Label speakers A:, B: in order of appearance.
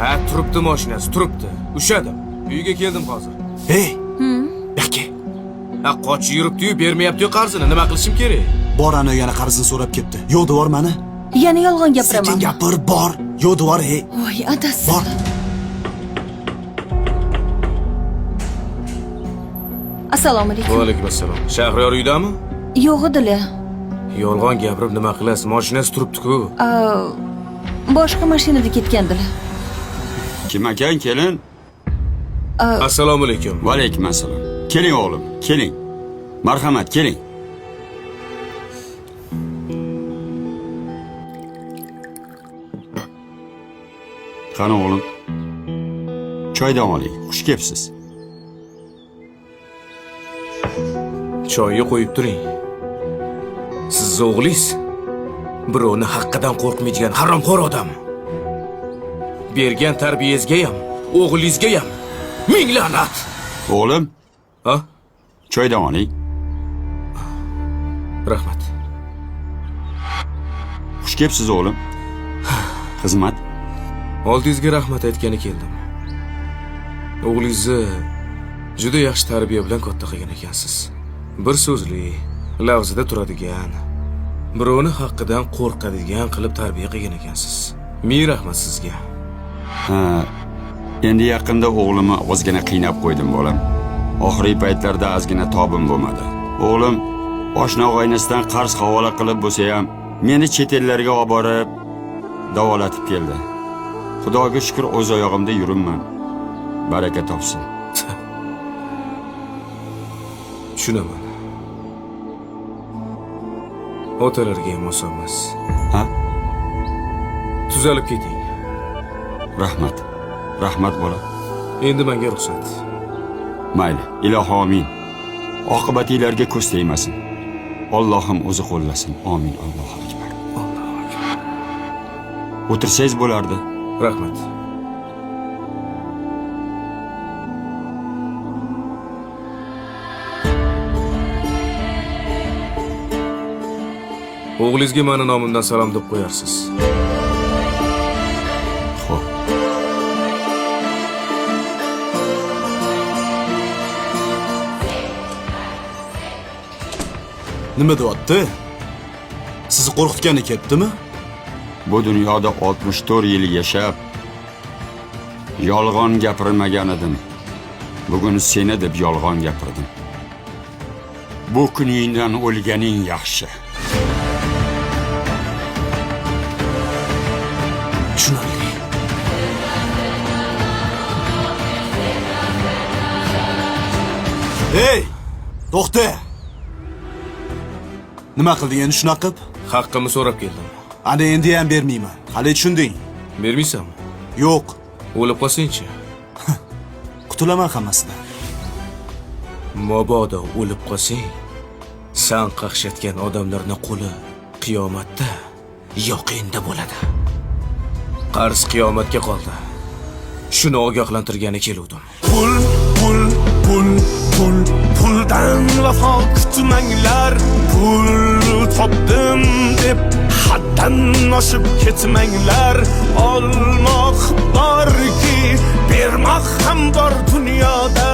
A: Ha, turibdi mashinasi, turibdi. Ushadim. Uyga keldim hozir.
B: Hey. Yaka.
A: Ha, qochib yuribdi-yu, bermayapti-yu qarzini. Nima qilishim kerak?
B: Bor ana yana qarzini so'rab ketdi. Yo'q devor mani.
C: Yana yolg'on gapiraman.
B: Sekin gapir, bor. Yo'q devor, hey.
C: Voy, adasi.
B: Bor.
C: Assalomu alaykum.
A: Va alaykum assalom. Shahriyor uydami?
C: Yo'q edilar.
A: Yolg'on gapirib nima qilasiz? Mashinasi turibdi-ku.
C: Boshqa mashinada ketgandilar.
D: Kim akang, kelin?
A: Assalomu alaykum.
D: Va alaykum assalom. Keling o'g'lim, keling. Marhamat, keling. Qani o'g'lim. Choydan oling. Xush kelibsiz.
A: Choyga qo'yib turing. Siz o'g'lingiz birovni haqqidan qo'rqmaydigan haromxo'r odam. Bergan tarbiyangizga ham, o'g'lingizga ham ming la'nat.
D: O'g'lim,
A: Ha?
D: choydan oling.
A: Rahmat.
D: Xush kelibsiz o'g'lim. Xizmat.
A: Oldingizga rahmat aytgani keldim. O'g'lingizni juda yaxshi tarbiya bilan katta qilgan ekansiz. Bir so'zli, lavzida turadigan, birovni haqqidan qo'rqadigan qilib tarbiya qilgan ekansiz. Ming rahmat sizga.
D: Ha, endi yaqinda o'g'limni ozgina qiynab qo'ydim bolam. Oxirgi paytlarda ozgina tobim bo'lmadi. O'g'lim oshna og'aynasidan qarz havola qilib bo'lsa ham meni chet ellarga olib borib davolatib keldi. Xudoga shukr o'z oyog'imda yuribman. Baraka topsin.
A: Tushunaman. Otalarga ham osonmas.
D: Ha?
A: Tuzalib keting.
D: Rahmat. Rahmat bola.
A: Endi menga ruxsat.
D: Mayli, ilohi amin. Oqibatinglarga ko'z tegmasin. Allohim o'zi qo'llasin. Amin. Allohu akbar.
A: Allohu akbar.
D: O'tirsangiz bo'lardi.
A: Rahmat. O'g'lingizga meni nomimdan salom deb qo'yarsiz.
D: Xo'p.
B: Nima deyapti? Sizni qo'rqitgani ketdimi?
D: Bu dunyoda 64 yil yashab yolg'on gapirmagan edim. Bugun seni deb yolg'on gapirdim. Bu kuningdan o'lganing yaxshi.
B: Tushunarli. Hey! To'xta! Nima qilding endi shunaqa qilib?
A: Haqqimni so'rab keldim.
B: Ana endi ham bermayman. Hali tushunding?
A: Bermaysanmi?
B: Yo'q.
A: O'lib qolsang-chi.
B: Qutulaman hammasidan.
A: Mabodo o'lib qolsang, san qaqshatgan odamlarning qo'li qiyomatda yoqingda bo'ladi. Qarz qiyomatga qoldi. Shuni ogohlantirgani keluvdim.
E: Puldan vafo kutmanglar. Pul topdim deb haddan oshib ketmanglar. Olmoq borki, bermoq ham bor dunyoda.